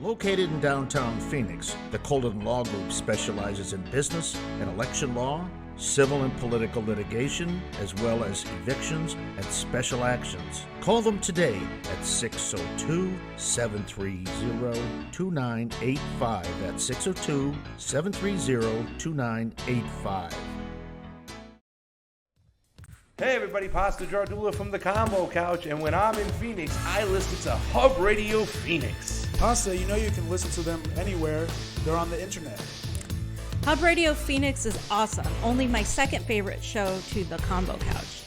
Located in downtown Phoenix, the Colden Law Group specializes in business and election law, civil and political litigation, as well as evictions and special actions. Call them today at 602-730-2985. That's 602-730-2985. Hey everybody, Pastor Jardula from the Combo Couch, and when I'm in Phoenix, I listen to Hub Radio Phoenix. Pasta, you know you can listen to them anywhere. They're on the internet. Hub Radio Phoenix is awesome. Only my second favorite show to the Combo Couch.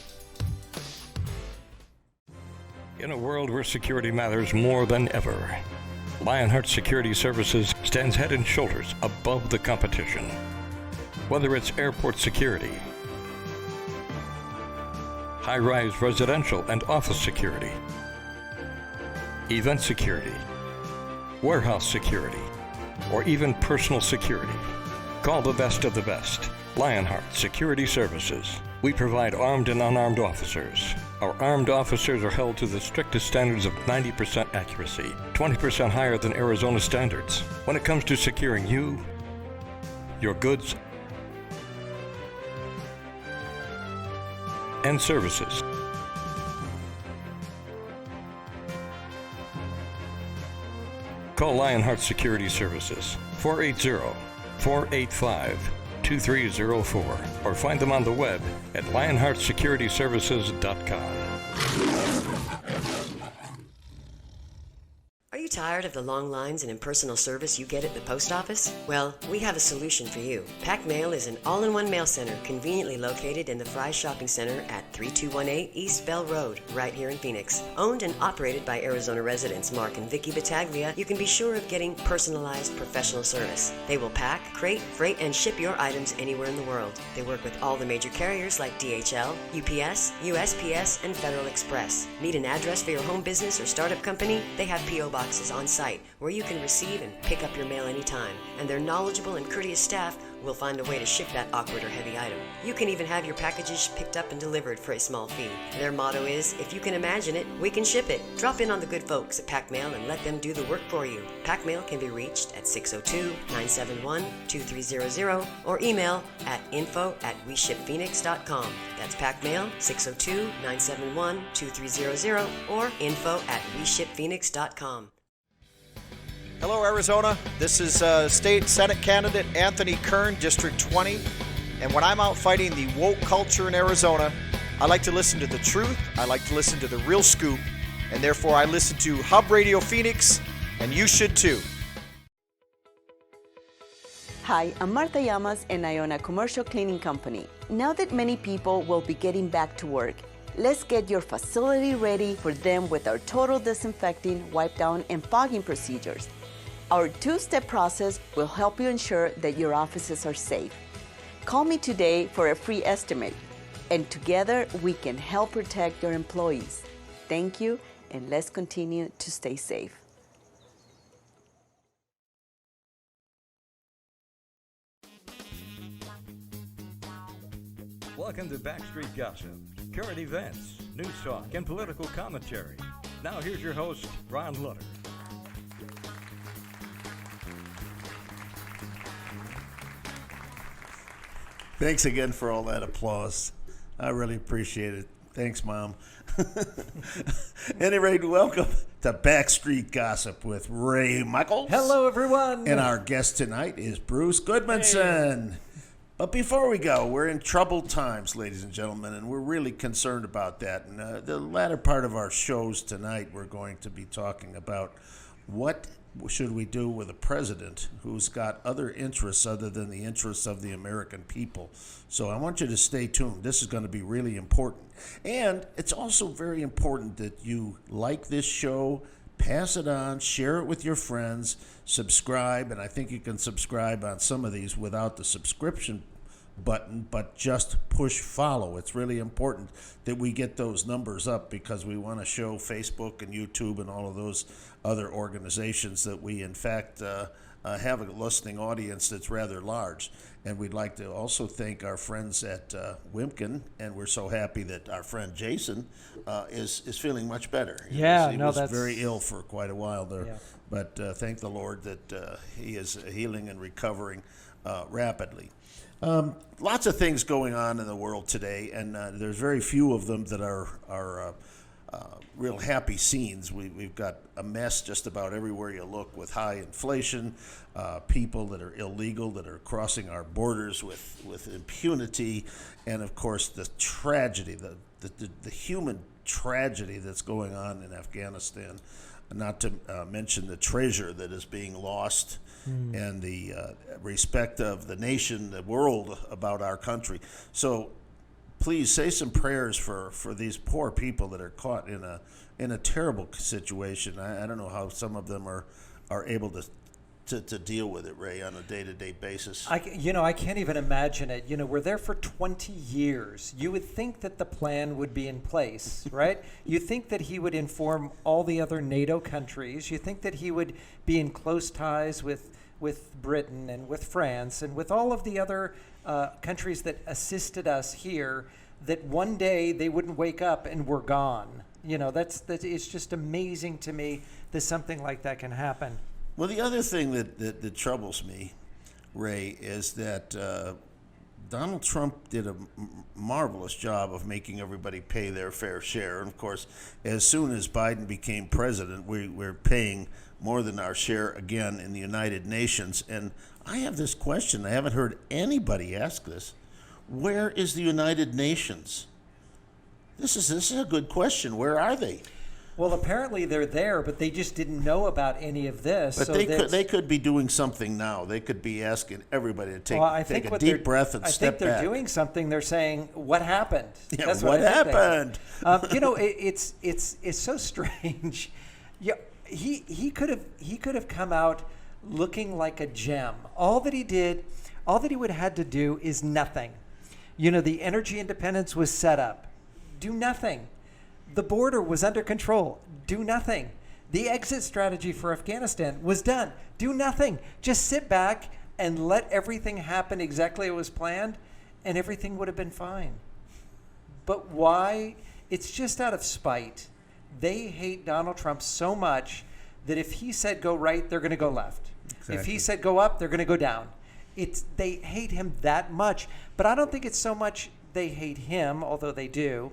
In a world where security matters more than ever, Lionheart Security Services stands head and shoulders above the competition. Whether it's airport security, high-rise residential and office security, event security, warehouse security, or even personal security, call the best of the best. Lionheart Security Services. We provide armed and unarmed officers. Our armed officers are held to the strictest standards of 90% accuracy, 20% higher than Arizona standards. When it comes to securing you, your goods, and services. Call Lionheart Security Services, 480-485-2304, or find them on the web at lionheartsecurityservices.com. Are you tired of the long lines and impersonal service you get at the post office? Well, we have a solution for you. Pack Mail is an all-in-one mail center conveniently located in the Fry Shopping Center at 3218 East Bell Road, right here in Phoenix. Owned and operated by Arizona residents Mark and Vicky Battaglia, you can be sure of getting personalized professional service. They will pack, crate, freight, and ship your items anywhere in the world. They work with all the major carriers like DHL, UPS, USPS, and Federal Express. Need an address for your home business or startup company? They have P.O. boxes on site where you can receive and pick up your mail anytime, and their knowledgeable and courteous staff will find a way to ship that awkward or heavy item. You can even have your packages picked up and delivered for a small fee. Their motto is, if you can imagine it, we can ship it. Drop in on the good folks at Pack Mail and let them do the work for you. Pack Mail can be reached at 602-971-2300 or email at info@weshipphoenix.com. That's Pack Mail, 602-971-2300 or info@weshipphoenix.com. Hello, Arizona. This is State Senate candidate Anthony Kern, District 20. And when I'm out fighting the woke culture in Arizona, I like to listen to the truth. I like to listen to the real scoop. And therefore, I listen to Hub Radio Phoenix, and you should too. Hi, I'm Marta Llamas, and I own a commercial cleaning company. Now that many people will be getting back to work, let's get your facility ready for them with our total disinfecting, wipe down, and fogging procedures. Our two-step process will help you ensure that your offices are safe. Call me today for a free estimate, and together we can help protect your employees. Thank you, and let's continue to stay safe. Welcome to Backstreet Gossip, current events, news talk, and political commentary. Now here's your host, Ron Ludders. Thanks again for all that applause. I really appreciate it. Thanks, Mom. At any rate, welcome to Backstreet Gossip with Ray Michaels. Hello, everyone. And our guest tonight is Bruce Goodmanson. Hey. But before we go, we're in troubled times, ladies and gentlemen, and we're really concerned about that. And the latter part of our shows tonight, we're going to be talking about what should we do with a president who's got other interests other than the interests of the American people. So I want you to stay tuned. This is going to be really important. And it's also very important that you like this show, pass it on, share it with your friends, subscribe, and I think you can subscribe on some of these without the subscription button, but just push follow. It's really important that we get those numbers up because we want to show Facebook and YouTube and all of those other organizations that we in fact have a listening audience that's rather large. And we'd like to also thank our friends at Wimpkin, and we're so happy that our friend Jason is feeling much better. He was very ill for quite a while there, but thank the Lord that he is healing and recovering rapidly. Lots of things going on in the world today, and there's very few of them that are real happy scenes. We've got a mess just about everywhere you look with high inflation, people that are illegal, that are crossing our borders with impunity, and of course the tragedy, the human tragedy that's going on in Afghanistan, not to mention the treasure that is being lost and the respect of the nation, the world about our country. So please say some prayers for these poor people that are caught in a terrible situation. I don't know how some of them are able to deal with it, Ray, on a day-to-day basis. I can't even imagine it. We're there for 20 years. You would think that the plan would be in place, right? You think that he would inform all the other NATO countries. You think that he would be in close ties with Britain and with France and with all of the other countries that assisted us here, that one day they wouldn't wake up and we're gone. It's just amazing to me that something like that can happen. Well, the other thing that troubles me, Ray, is that Donald Trump did a marvelous job of making everybody pay their fair share. And, of course, as soon as Biden became president, we're paying more than our share again in the United Nations. And I have this question. I haven't heard anybody ask this. Where is the United Nations? This is a good question. Where are they? Well, apparently they're there, but they just didn't know about any of this. But so they could be doing something now. They could be asking everybody to take a deep breath and step back. I think they're doing something. They're saying, "What happened?" Yeah, That's what happened? It's so strange. Yeah, he could have come out looking like a gem. All that he would have had to do is nothing. The energy independence was set up. Do nothing. The border was under control. Do nothing. The exit strategy for Afghanistan was done. Do nothing. Just sit back and let everything happen exactly as was planned, and everything would have been fine. But why? It's just out of spite. They hate Donald Trump so much that if he said go right, they're going to go left. Exactly. If he said go up, they're going to go down. They hate him that much. But I don't think it's so much they hate him, although they do.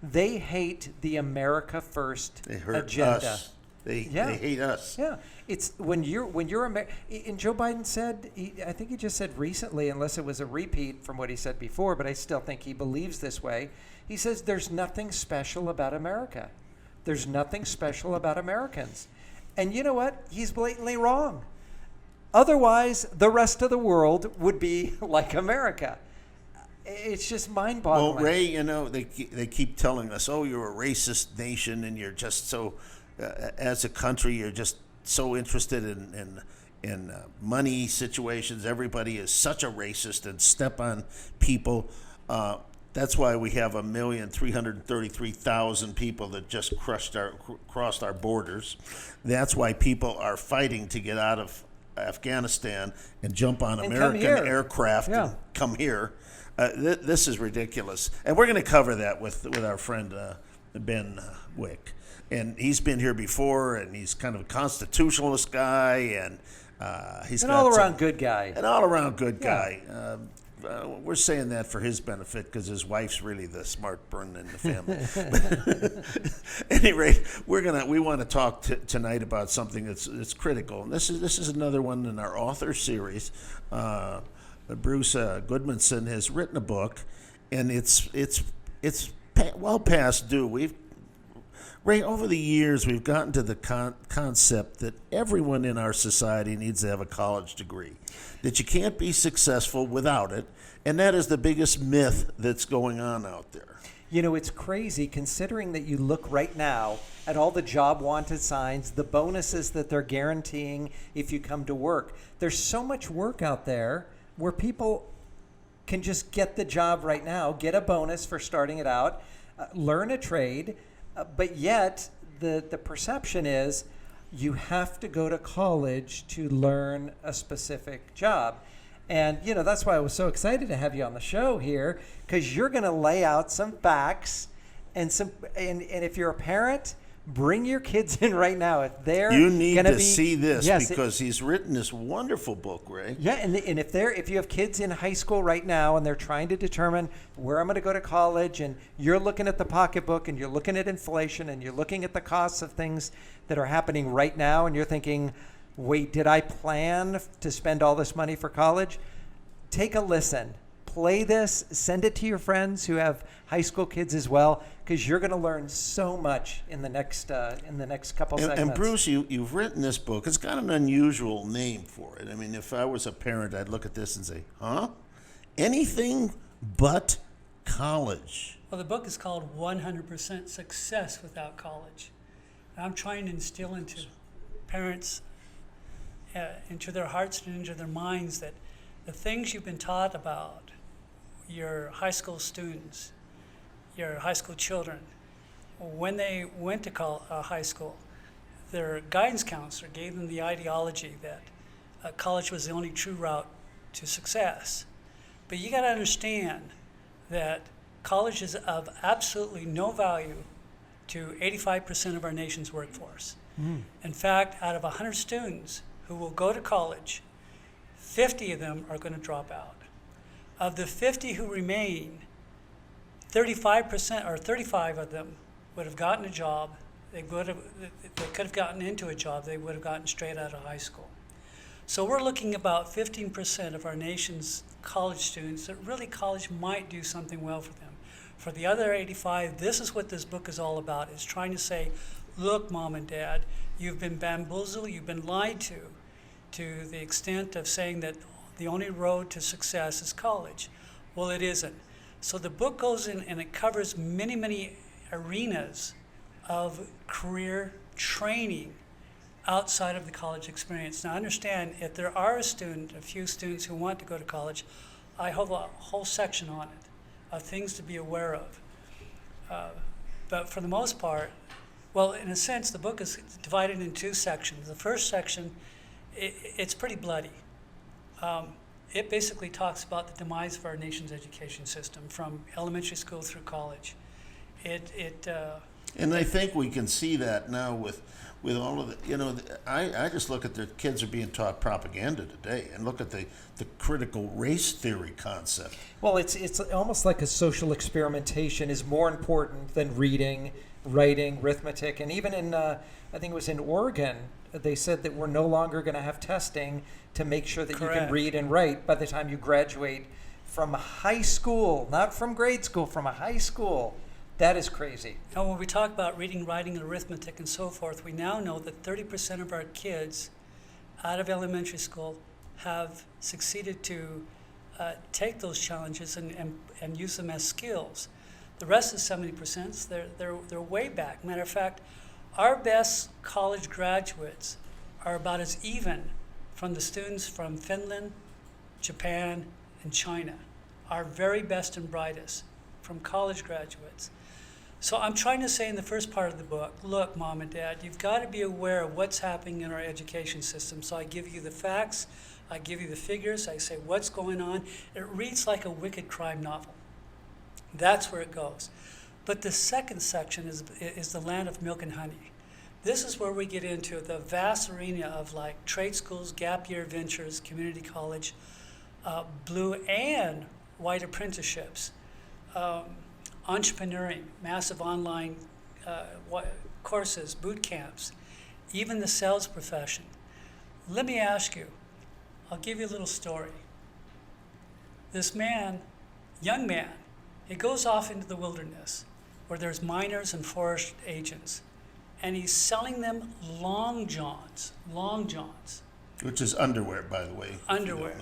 They hate the America First agenda. Us. They hate us. Yeah, it's when you're and Joe Biden said, I think he just said recently, unless it was a repeat from what he said before, but I still think he believes this way. He says there's nothing special about America. There's nothing special about Americans. And you know what? He's blatantly wrong. Otherwise, the rest of the world would be like America. It's just mind-boggling. Well, Ray, they keep telling us, oh, you're a racist nation, and you're just so, as a country, you're just so interested in money situations. Everybody is such a racist and step on people. That's why we have 1,333,000 people that just crossed our borders. That's why people are fighting to get out of Afghanistan and jump on American aircraft and come here. This is ridiculous, and we're going to cover that with our friend Ben Wick, and he's been here before, and he's kind of a constitutionalist guy, and he's an all-around good guy. An all-around good guy. We're saying that for his benefit because his wife's really the smart burn in the family. At any rate, we want to talk tonight about something that's critical, and this is another one in our author series. Bruce Goodmanson has written a book, and it's well past due. Ray, over the years, we've gotten to the concept that everyone in our society needs to have a college degree, that you can't be successful without it, and that is the biggest myth that's going on out there. It's crazy considering that you look right now at all the job wanted signs, the bonuses that they're guaranteeing if you come to work. There's so much work out there where people can just get the job right now, get a bonus for starting it out, learn a trade, but yet the perception is, you have to go to college to learn a specific job. And, you know, that's why I was so excited to have you on the show here, because you're going to lay out some facts and if you're a parent, bring your kids in right now. If they're You need gonna to be, see this yes, because he's written this wonderful book, Ray. yeah, and if you have kids in high school right now and they're trying to determine where I'm going to go to college, and you're looking at the pocketbook and you're looking at inflation and you're looking at the costs of things that are happening right now, and you're thinking, wait, did I plan to spend all this money for college? Take a listen. Play this, send it to your friends who have high school kids as well, because you're going to learn so much in the next couple segments. And Bruce, you've written this book. It's got an unusual name for it. I mean, if I was a parent, I'd look at this and say, huh? Anything but college. Well, the book is called 100% Success Without College. And I'm trying to instill into parents, into their hearts and into their minds, that the things you've been taught about your high school students, your high school children, when they went to high school, their guidance counselor gave them the ideology that college was the only true route to success. But you got to understand that college is of absolutely no value to 85% of our nation's workforce. In fact, out of 100 students who will go to college, 50 of them are going to drop out. Of the 50 who remain, 35% or 35 of them would have gotten a job. They could have gotten into a job. They would have gotten straight out of high school. So we're looking about 15% of our nation's college students that really college might do something well for them. For the other 85, this is what this book is all about. It's trying to say, look, Mom and Dad, you've been bamboozled, you've been lied to the extent of saying that the only road to success is college. Well, it isn't. So the book goes in and it covers many, many arenas of career training outside of the college experience. Now, understand, if there are a few students who want to go to college, I have a whole section on it of things to be aware of. But for the most part, well, in a sense, the book is divided in two sections. The first section, it's pretty bloody. It basically talks about the demise of our nation's education system from elementary school through college. And I think we can see that now with all of the, you know, I just look at the kids are being taught propaganda today, and look at the critical race theory concept. Well, it's almost like a social experimentation is more important than reading, writing, arithmetic, and even in I think it was in Oregon, they said that we're no longer going to have testing to make sure that Correct. you can read and write by the time you graduate from high school, not from grade school, from a high school. That is crazy. And when we talk about reading, writing, and arithmetic and so forth, we now know that 30% of our kids out of elementary school have succeeded to take those challenges and use them as skills. The rest of 70%, they're way back. Matter of fact, our best college graduates are about as even from the students from Finland, Japan, and China. Our very best and brightest from college graduates. So I'm trying to say in the first part of the book, look, Mom and Dad, you've got to be aware of what's happening in our education system. So I give you the facts, I give you the figures, I say what's going on. It reads like a wicked crime novel. That's where it goes. But the second section is the land of milk and honey. This is where we get into the vast arena of like trade schools, gap year ventures, community college, blue and white apprenticeships, entrepreneuring, massive online courses, boot camps, even the sales profession. Let me ask you, I'll give you a little story. This man, young man, he goes off into the wilderness where there's miners and forest agents, and he's selling them long johns. Which is underwear, by the way. Underwear.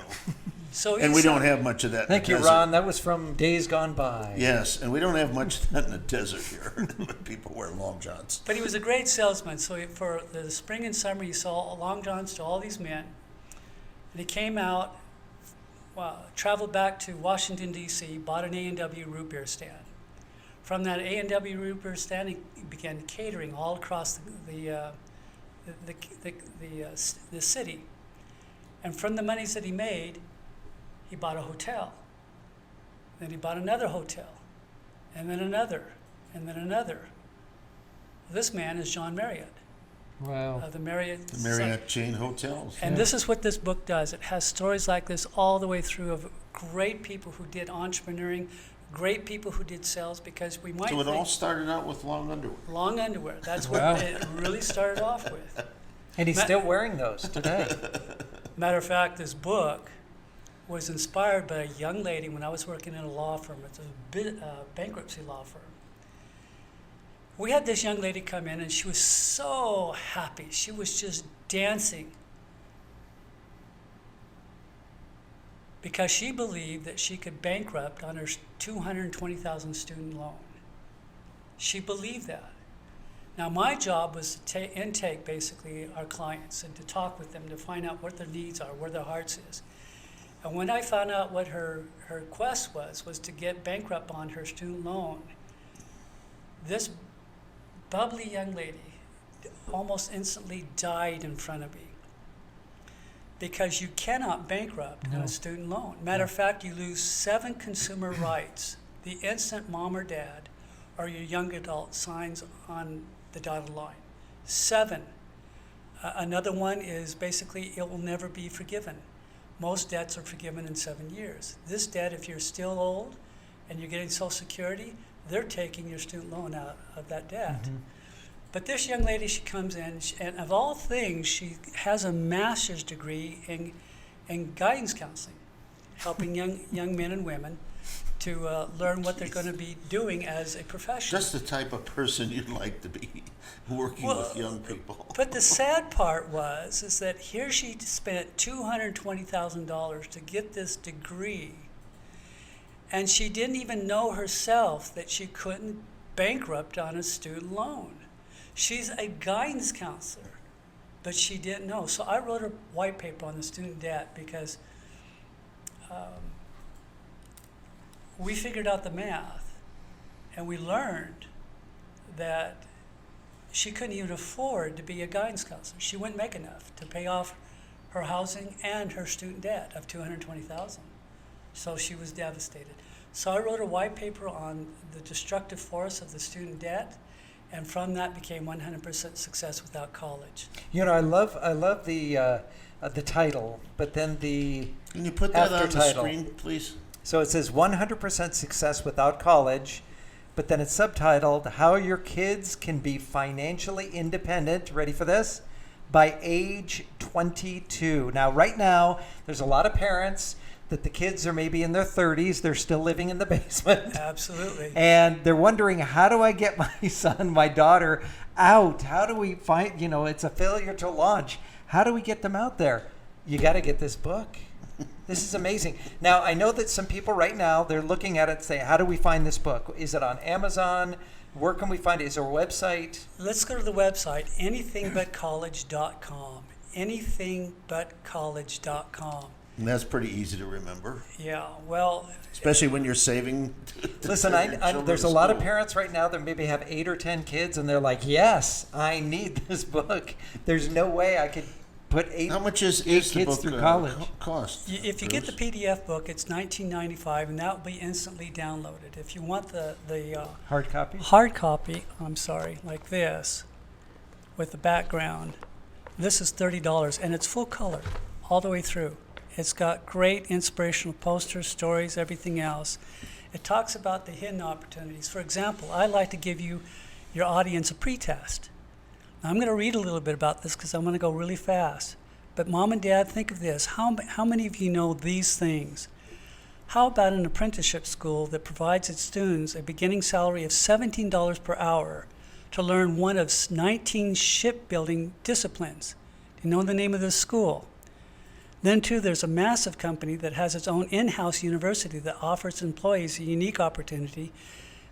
So and we don't have much of that. Thank in the you, desert. Ron. That was from days gone by. Yes, and we don't have much of that in the desert here. People wear long johns. But he was a great salesman. So for the spring and summer, he sold long johns to all these men. And he came out, traveled back to Washington, D.C., bought an A&W root beer stand. From that A&W root beer stand, he began catering all across the the city. And from the monies that he made, he bought a hotel. Then he bought another hotel, and then another, and then another. This man is John Marriott. Wow. Of the Marriott. The Marriott chain hotels. And this is what this book does. It has stories like this all the way through of great people who did entrepreneuring, great people who did sales, because we might So it think all started out with long underwear. long underwear. That's Wow. what it really started off with. And he's still wearing those today. Matter of fact, this book was inspired by a young lady when I was working in a law firm. It's a bankruptcy law firm. We had this young lady come in, and she was so happy. She was just dancing because she believed that she could bankrupt on her $220,000 student loan. She believed that. Now, my job was to intake basically our clients and to talk with them to find out what their needs are, where their hearts is. And when I found out what her quest was to get bankrupt on her student loan, this bubbly young lady almost instantly died in front of me. Because you cannot bankrupt on a student loan. Matter of fact, you lose 7 consumer rights the instant mom or dad or your young adult signs on the dotted line. 7. Another one is basically it will never be forgiven. Most debts are forgiven in 7 years. This debt, if you're still old and you're getting Social Security, they're taking your student loan out of that debt. Mm-hmm. But this young lady, she comes in, and of all things, she has a master's degree in guidance counseling, helping young men and women to learn what they're going to be doing as a profession. Just the type of person you'd like to be working with young people. But the sad part is that here she spent $220,000 to get this degree, and she didn't even know herself that she couldn't bankrupt on a student loan. She's a guidance counselor, but she didn't know. So I wrote a white paper on the student debt because we figured out the math, and we learned that she couldn't even afford to be a guidance counselor. She wouldn't make enough to pay off her housing and her student debt of $220,000. So she was devastated. So I wrote a white paper on the destructive force of the student debt, and from that became 100% Success Without College. You know, I love the title, but then the Can you put that on the aftertitle. screen, please? So it says 100% Success Without College, but then it's subtitled How Your Kids Can Be Financially Independent. Ready for this? By age 22. Now, right now, there's a lot of parents that the kids are maybe in their 30s. They're still living in the basement. Absolutely. And they're wondering, how do I get my son, my daughter out? How do we find, it's a failure to launch. How do we get them out there? You got to get this book. This is amazing. Now, I know that some people right now, they're looking at it and say, how do we find this book? Is it on Amazon? Where can we find it? Is there a website? Let's go to the website, anythingbutcollege.com. Anythingbutcollege.com. And that's pretty easy to remember, Yeah, well, especially when you're saving. Listen, there's a lot of parents right now that maybe have 8 or 10 kids, and they're like, yes, I need this book. There's no way I could put 8 How much is kids the book through college. cost? if you get the PDF book, it's $19.95, and that will be instantly downloaded. If you want the Hard copy? hard copy, like this, with the background, this is $30, and it's full color all the way through. It's got great inspirational posters, stories, everything else. It talks about the hidden opportunities. For example, I like to give your audience a pretest. Now, I'm going to read a little bit about this because I'm going to go really fast. But Mom and Dad, think of this. How many of you know these things? How about an apprenticeship school that provides its students a beginning salary of $17 per hour to learn one of 19 shipbuilding disciplines? Do you know the name of this school? Then, too, there's a massive company that has its own in-house university that offers employees a unique opportunity to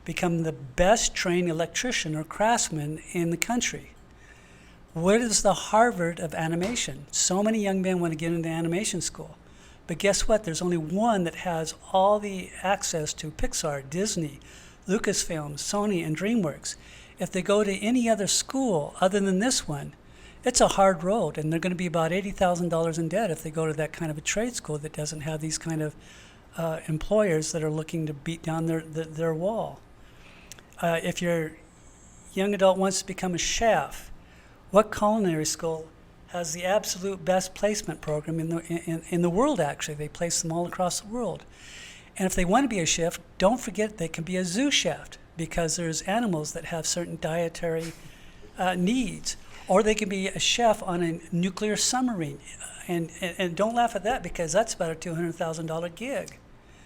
become the best trained electrician or craftsman in the country. What is the Harvard of animation? So many young men want to get into animation school. But guess what? There's only one that has all the access to Pixar, Disney, Lucasfilm, Sony, and DreamWorks. If they go to any other school other than this one, it's a hard road, and they're going to be about $80,000 in debt if they go to that kind of a trade school that doesn't have these kind of employers that are looking to beat down their wall. If your young adult wants to become a chef, what culinary school has the absolute best placement program in the world? Actually, they place them all across the world. And if they want to be a chef, don't forget they can be a zoo chef, because there's animals that have certain dietary needs. Or they can be a chef on a nuclear submarine. And don't laugh at that, because that's about a $200,000 gig.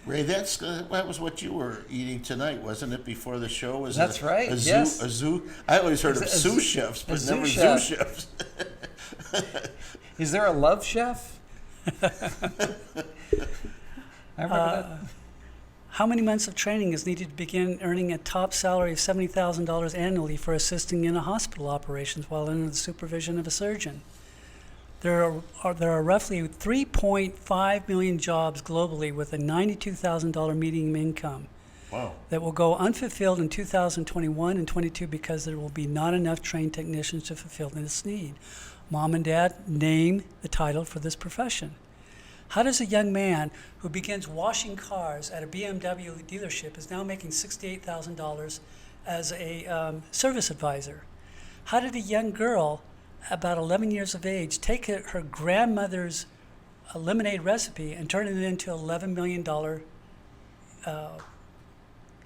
Ray, that was what you were eating tonight, wasn't it? Before the show, That's right. A zoo, yes. a zoo. I always heard of sous chefs, but never zoo chefs. Is there a love chef? I remember that. How many months of training is needed to begin earning a top salary of $70,000 annually for assisting in a hospital operations while under the supervision of a surgeon? There are roughly 3.5 million jobs globally with a $92,000 median income. Wow. That will go unfulfilled in 2021 and 22 because there will be not enough trained technicians to fulfill this need. Mom and Dad, name the title for this profession. How does a young man who begins washing cars at a BMW dealership is now making $68,000 as a service advisor? How did a young girl about 11 years of age take her grandmother's lemonade recipe and turn it into an $11 million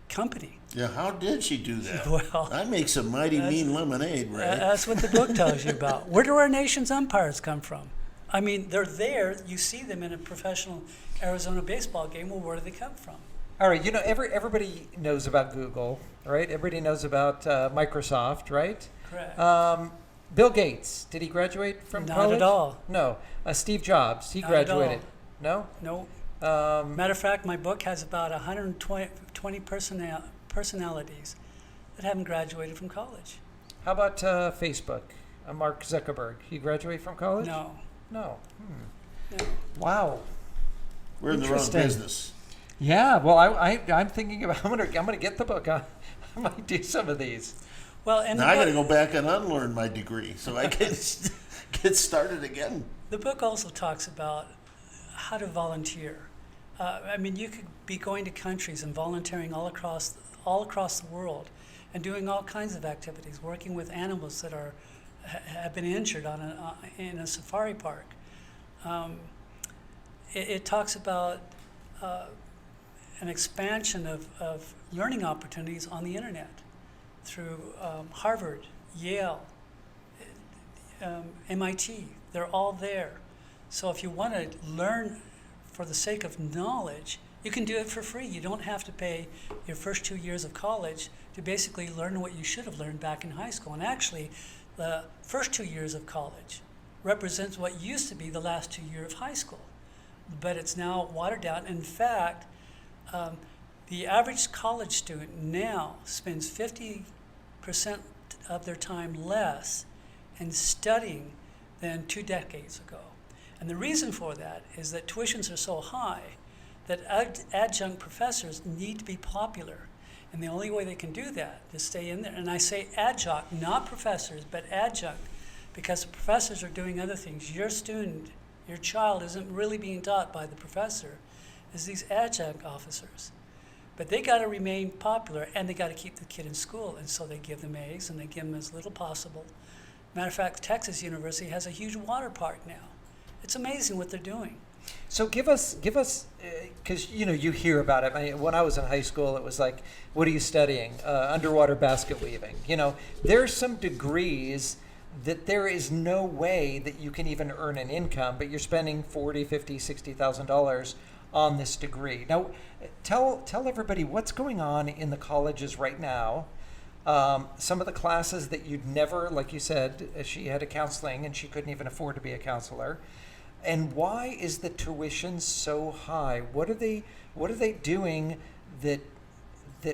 company? Yeah, how did she do that? Well, I make some mighty mean lemonade, Ray. That's what the book tells you about. Where do our nation's umpires come from? I mean, they're there. You see them in a professional Arizona baseball game. Well, where do they come from? All right, everybody knows about Google, right? Everybody knows about Microsoft, right? Correct. Bill Gates, did he graduate from college? Not at all. No. Steve Jobs, he Not at all. graduated. No? No. Matter of fact, my book has about 120 personalities that haven't graduated from college. How about Facebook? Mark Zuckerberg, he graduate from college? No. No. No. Wow. We're in the wrong business. Yeah. Well, I'm thinking about. I'm gonna get the book. I might do some of these. Well, and now I got to go back and unlearn my degree so I can get started again. The book also talks about how to volunteer. I mean, you could be going to countries and volunteering all across the world, and doing all kinds of activities, working with animals that have been injured in a safari park. It talks about an expansion of learning opportunities on the internet through Harvard, Yale, MIT. They're all there. So if you want to learn for the sake of knowledge, you can do it for free. You don't have to pay your first 2 years of college to basically learn what you should have learned back in high school. And actually, the first 2 years of college represents what used to be the last 2 years of high school. But it's now watered down. In fact, the average college student now spends 50% of their time less in studying than 2 decades ago. And the reason for that is that tuitions are so high that adjunct professors need to be popular. And the only way they can do that is stay in there. And I say adjunct, not professors, but adjunct, because the professors are doing other things. Your student, your child isn't really being taught by the professor, it's these adjunct officers. But they got to remain popular, and they got to keep the kid in school. And so they give them A's, and they give them as little possible. Matter of fact, Texas University has a huge water park now. It's amazing what they're doing. So give us, because you hear about it. When I was in high school, it was like, what are you studying? Underwater basket weaving. There's some degrees that there is no way that you can even earn an income, but you're spending $40,000, $50,000, $60,000 on this degree. Now, tell everybody what's going on in the colleges right now. Some of the classes that you'd never, like you said, she had a counseling and she couldn't even afford to be a counselor. And why is the tuition so high? What are they doing that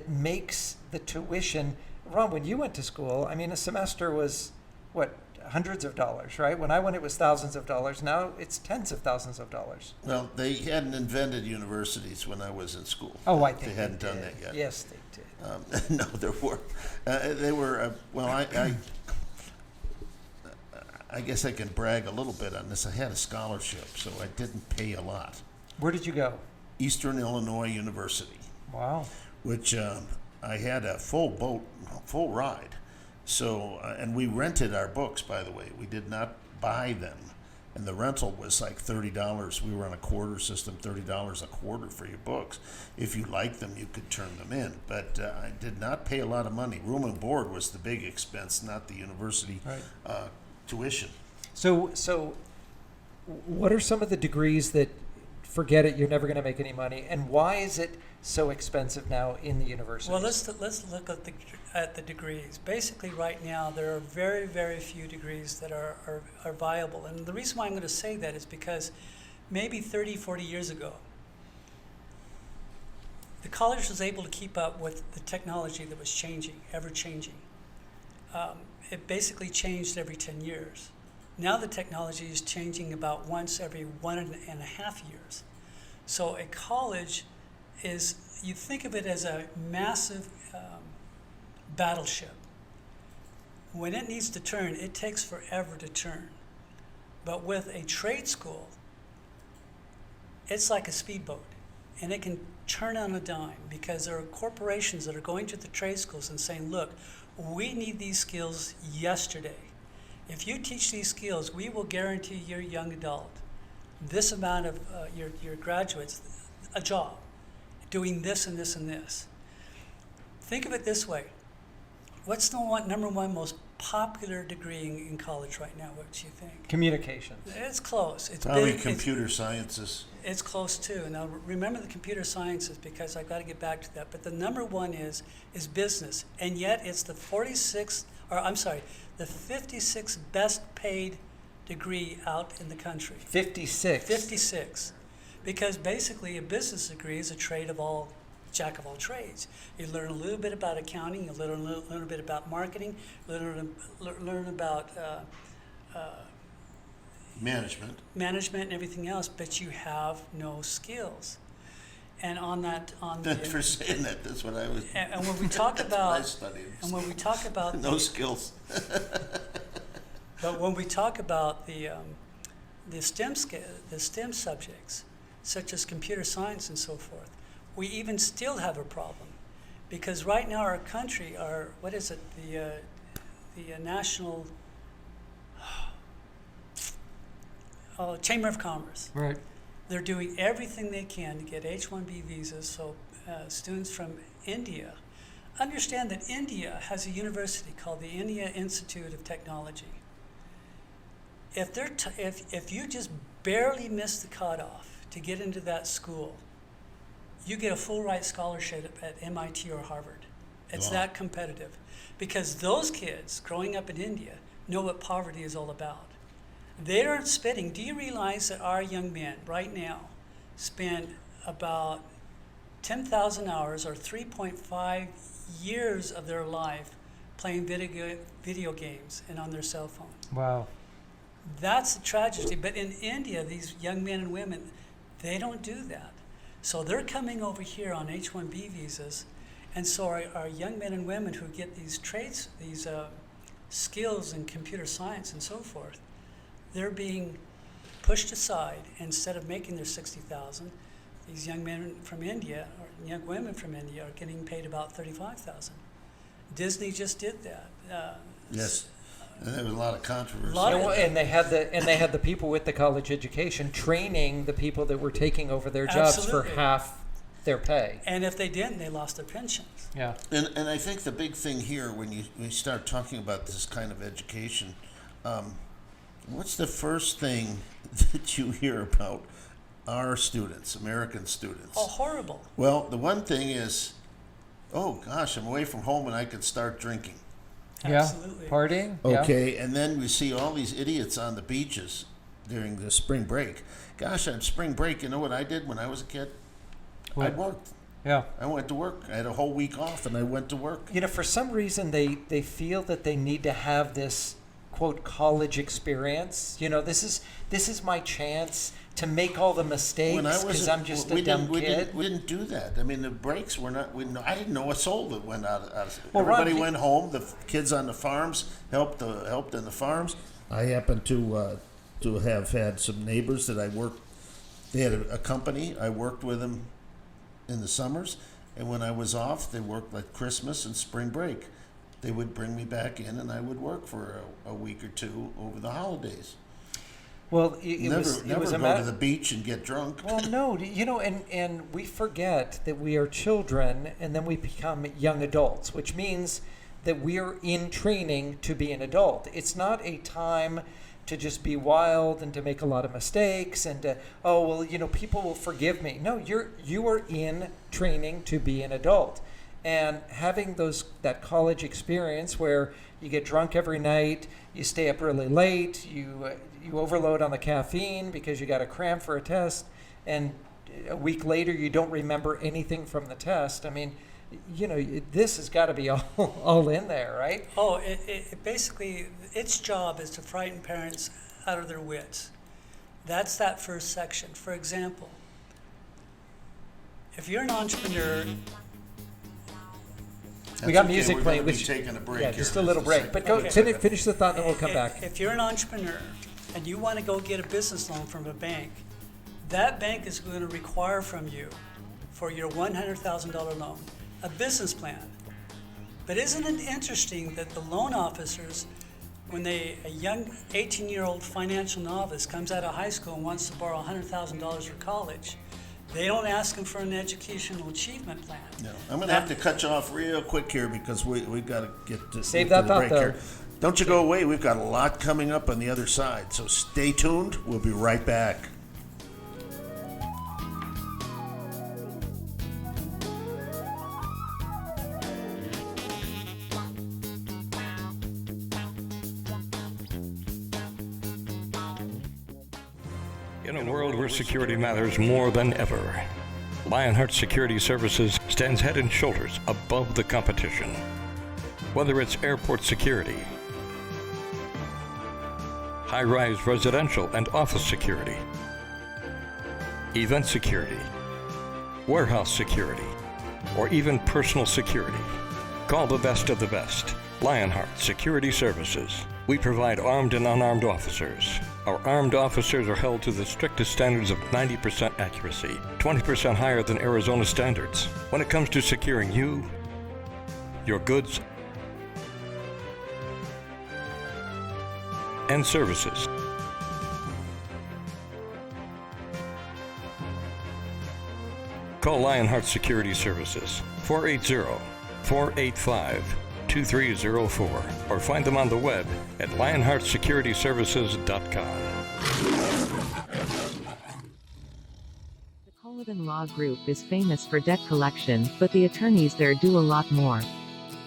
makes the tuition? Ron, when you went to school, a semester was what, hundreds of dollars, right? When I went, it was thousands of dollars. Now it's tens of thousands of dollars. Well, they hadn't invented universities when I was in school. Oh, I think they hadn't done that yet. Yes, they did. No, there were. They were. Well, I guess I can brag a little bit on this. I had a scholarship, so I didn't pay a lot. Where did you go? Eastern Illinois University, Wow. which I had a full ride. So, and we rented our books, by the way. We did not buy them. And the rental was like $30. We were on a quarter system, $30 a quarter for your books. If you liked them, you could turn them in. But I did not pay a lot of money. Room and board was the big expense, not the university tuition. So what are some of the degrees that, forget it, you're never going to make any money, and why is it so expensive now in the university? Well, let's look at the degrees. Basically, right now, there are very, very few degrees that are viable. And the reason why I'm going to say that is because maybe 30, 40 years ago, the college was able to keep up with the technology that was changing, ever changing. It basically changed every 10 years. Now the technology is changing about once every 1.5 years. So a college is, you think of it as a massive battleship. When it needs to turn, it takes forever to turn. But with a trade school, it's like a speedboat, and it can turn on a dime because there are corporations that are going to the trade schools and saying, look, we need these skills yesterday. If you teach these skills, we will guarantee your young adult this amount of your graduates a job doing this and this and this. Think of it this way. What's the number one most popular degree in college right now? What do you think? Communications. It's close. It's Probably big, computer sciences. It's close too. Now remember the computer sciences because I've got to get back to that. But the number one is business, and yet it's the 56th, or I'm sorry, the 56th best paid degree out in the country. 56. 56, because basically a business degree is a trade of all. Jack of all trades. You learn a little bit about accounting, you learn a little bit about marketing, learn about management and everything else, but you have no skills. And for saying that, that's what I was. And when we talk about, I studied. and when we talk about no skills. But when we talk about the STEM subjects, such as computer science and so forth, we even still have a problem, because right now our country, the National Chamber of Commerce. Right. They're doing everything they can to get H-1B visas so students from India understand that India has a university called the India Institute of Technology. If you just barely miss the cutoff to get into that school, you get a full ride scholarship at MIT or Harvard. It's Wow. that competitive, because those kids growing up in India know what poverty is all about. They aren't spending. Do you realize that our young men right now spend about 10,000 hours or 3.5 years of their life playing video games and on their cell phone? Wow. That's a tragedy. But in India, these young men and women, they don't do that. So they're coming over here on H-1B visas, and so our young men and women who get these traits, these skills in computer science and so forth, they're being pushed aside. Instead of making their 60,000, these young men from India or young women from India are getting paid about 35,000. Disney just did that. Yes, and there was a lot of controversy. And they had the people with the college education training the people that were taking over their jobs Absolutely. for half their pay. And if they didn't, they lost their pensions. Yeah. And I think the big thing here, when you start talking about this kind of education, what's the first thing that you hear about our students, American students? Oh, horrible. Well, the one thing is, oh gosh, I'm away from home and I could start drinking. Absolutely. Yeah. Partying. Okay, and then we see all these idiots on the beaches during the spring break. Gosh, on spring break, you know what I did when I was a kid? I worked. Yeah. I went to work. I had a whole week off, and I went to work. You know, for some reason, they feel that they need to have this, quote, college experience. You know, this is my chance to make all the mistakes because I'm just a dumb kid. We didn't do that. I mean, the breaks were not. I didn't know a soul that went out. Well, Everybody Ron, went home. The kids on the farms helped in the farms. I happen to have had some neighbors that I worked. They had a company. I worked with them in the summers, and when I was off, they worked like Christmas and spring break. They would bring me back in, and I would work for a week or two over the holidays. Well, it Never was go to the beach and get drunk. Well, no, and we forget that we are children, and then we become young adults, which means that we are in training to be an adult. It's not a time to just be wild and to make a lot of mistakes and to, people will forgive me. No, you are in training to be an adult. And having that college experience where you get drunk every night, you stay up really late, you overload on the caffeine because you got a cram for a test, and a week later you don't remember anything from the test. I mean, this has got to be all in there, right? Oh, it basically, its job is to frighten parents out of their wits. That's that first section. For example, if you're an entrepreneur, we got music we're playing. We're taking a break. Yeah, here. just a little break. But go finish the thought, and then we'll come back. If you're an entrepreneur and you want to go get a business loan from a bank, that bank is going to require from you, for your $100,000 loan, a business plan. But isn't it interesting that the loan officers, when a young 18-year-old financial novice comes out of high school and wants to borrow $100,000 for college, they don't ask them for an educational achievement plan. No, I'm going to have to cut you off real quick here because we've got to get to Save the that thought, break though. here. Don't you go away. We've got a lot coming up on the other side. So stay tuned. We'll be right back. In a world where security matters more than ever, Lionheart Security Services stands head and shoulders above the competition. Whether it's airport security, high-rise residential and office security, event security, warehouse security, or even personal security, call the best of the best. Lionheart Security Services. We provide armed and unarmed officers. Our armed officers are held to the strictest standards of 90% accuracy, 20% higher than Arizona standards. When it comes to securing you, your goods, and services. Call Lionheart Security Services, 480-485-2304, or find them on the web at lionheartsecurityservices.com. The Culloden Law Group is famous for debt collection, but the attorneys there do a lot more.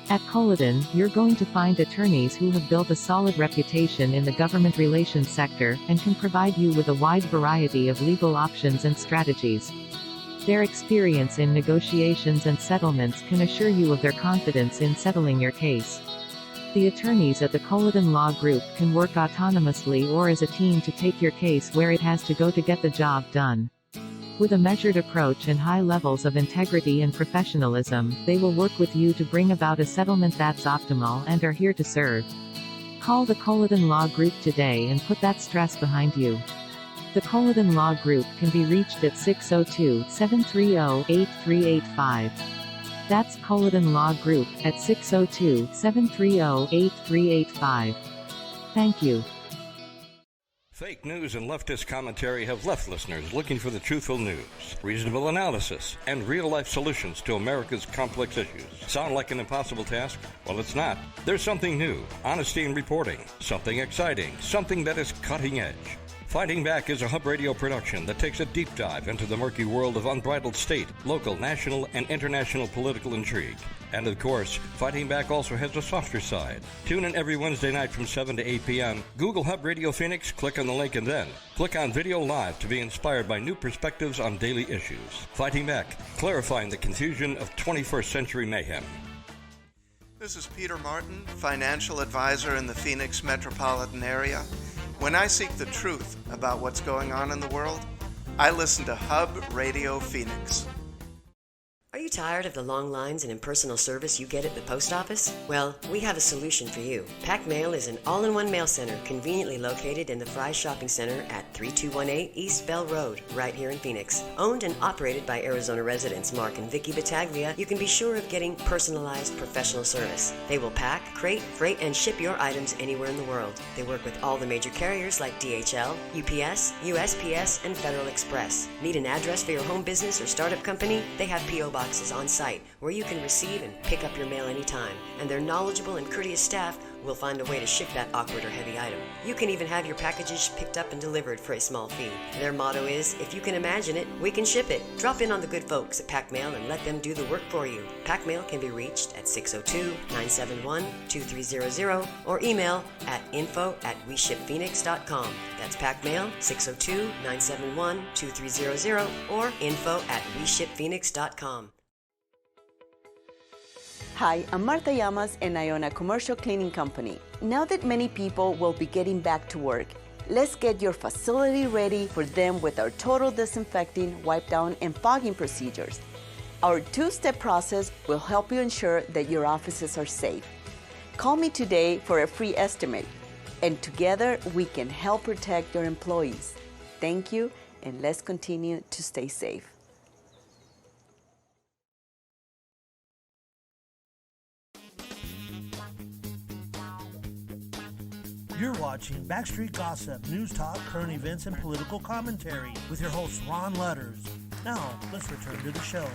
At Culloden, you're going to find attorneys who have built a solid reputation in the government relations sector, and can provide you with a wide variety of legal options and strategies. Their experience in negotiations and settlements can assure you of their confidence in settling your case. The attorneys at the Culloden Law Group can work autonomously or as a team to take your case where it has to go to get the job done. With a measured approach and high levels of integrity and professionalism, they will work with you to bring about a settlement that's optimal and are here to serve. Call the Culloden Law Group today and put that stress behind you. The Culloden Law Group can be reached at 602-730-8385. That's Culloden Law Group at 602-730-8385. Thank you. Fake news and leftist commentary have left listeners looking for the truthful news, reasonable analysis, and real-life solutions to America's complex issues. Sound like an impossible task? Well, it's not. There's something new, honesty in reporting, something exciting, something that is cutting edge. Fighting Back is a Hub Radio production that takes a deep dive into the murky world of unbridled state, local, national, and international political intrigue. And of course, Fighting Back also has a softer side. Tune in every Wednesday night from 7 to 8 p.m. Google Hub Radio Phoenix, click on the link, and then click on Video Live to be inspired by new perspectives on daily issues. Fighting Back, clarifying the confusion of 21st century mayhem. This is Peter Martin, financial advisor in the Phoenix metropolitan area. When I seek the truth about what's going on in the world, I listen to Hub Radio Phoenix. Are you tired of the long lines and impersonal service you get at the post office? Well, we have a solution for you. Pack Mail is an all-in-one mail center conveniently located in the Fry Shopping Center at 3218 East Bell Road, right here in Phoenix. Owned and operated by Arizona residents Mark and Vicky Battaglia, you can be sure of getting personalized professional service. They will pack, crate, freight, and ship your items anywhere in the world. They work with all the major carriers like DHL, UPS, USPS, and Federal Express. Need an address for your home business or startup company? They have P.O. boxes on site where you can receive and pick up your mail anytime. And their knowledgeable and courteous staff will find a way to ship that awkward or heavy item. You can even have your packages picked up and delivered for a small fee. Their motto is, if you can imagine it, we can ship it. Drop in on the good folks at Pack Mail and let them do the work for you. Pack Mail can be reached at 602-971-2300 or email at info@weshipphoenix.com. That's Pack Mail, 602-971-2300 or info@weshipphoenix.com. Hi, I'm Martha Llamas and I own a commercial cleaning company. Now that many people will be getting back to work, let's get your facility ready for them with our total disinfecting, wipe down, and fogging procedures. Our two-step process will help you ensure that your offices are safe. Call me today for a free estimate, and together we can help protect your employees. Thank you, and let's continue to stay safe. You're watching Backstreet Gossip, news talk, current events, and political commentary with your host, Ron Ludders. Now, let's return to the show.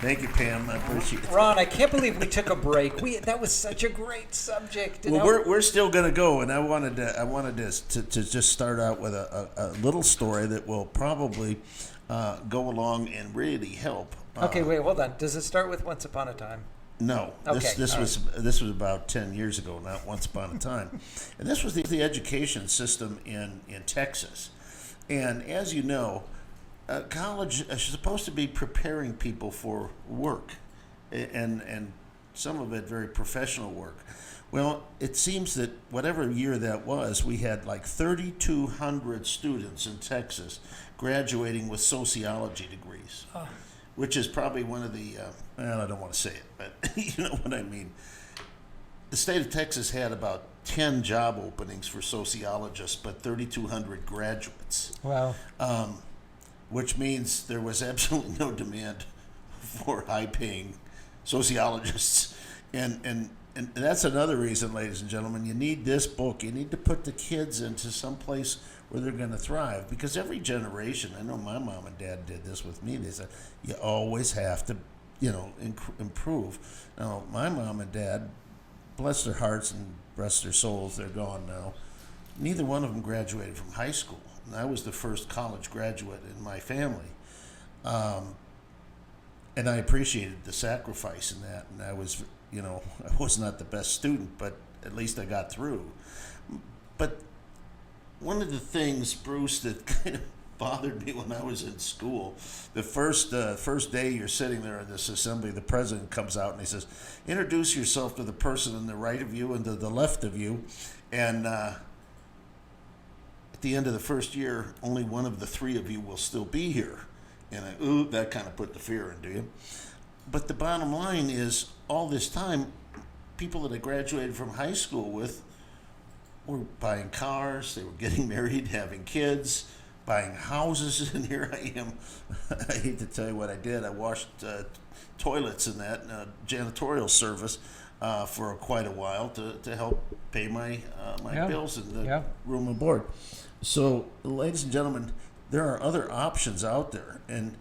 Thank you, Pam. I appreciate it. Ron, I can't believe we took a break. That was such a great subject. Well, we're still going to go, and I wanted to just start out with a little story that will probably go along and really help. Okay, wait, hold on. Does it start with Once Upon a Time? No, Okay, this was about 10 years ago, not once upon a time, and this was the education system in Texas, and as you know, college is supposed to be preparing people for work, and some of it very professional work. Well, it seems that whatever year that was, we had like 3,200 students in Texas graduating with sociology degrees. Oh. Which is probably one of the, well, I don't want to say it, but you know what I mean. The state of Texas had about 10 job openings for sociologists, but 3,200 graduates. Wow. Which means there was absolutely no demand for high-paying sociologists. And that's another reason, ladies and gentlemen, you need this book. You need to put the kids into some place where they're going to thrive. Because every generation, I know my mom and dad did this with me. They said, you always have to, improve. Now, my mom and dad, bless their hearts and bless their souls, they're gone now. Neither one of them graduated from high school. And I was the first college graduate in my family. And I appreciated the sacrifice in that. And I was, I was not the best student, but at least I got through. But one of the things, Bruce, that kind of bothered me when I was in school, the first day you're sitting there in this assembly, the president comes out and he says, introduce yourself to the person on the right of you and to the left of you. And at the end of the first year, only one of the three of you will still be here. And that kind of put the fear into you. But the bottom line is, all this time, people that I graduated from high school with were buying cars, they were getting married, having kids, buying houses, and here I am. I hate to tell you what I did. I washed toilets in that janitorial service for quite a while to help pay my bills and the room and board. So, ladies and gentlemen, there are other options out there. And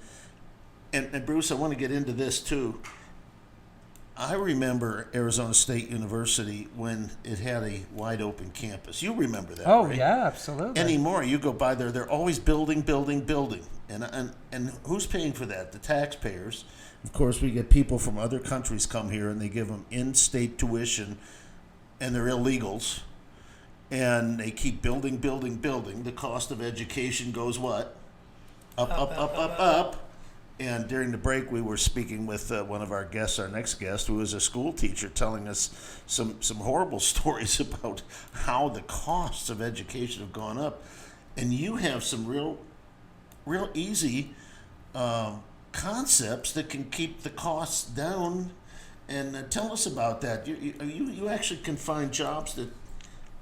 Bruce, I want to get into this too. I remember Arizona State University when it had a wide open campus. You remember that, Oh, right? yeah, absolutely. Anymore, you go by there, they're always building. And who's paying for that? The taxpayers. Of course, we get people from other countries come here and they give them in-state tuition and they're illegals. And they keep building. The cost of education goes what? Up. And during the break, we were speaking with one of our guests, our next guest, who is a school teacher, telling us some horrible stories about how the costs of education have gone up. And you have some real easy concepts that can keep the costs down. And tell us about that. You actually can find jobs that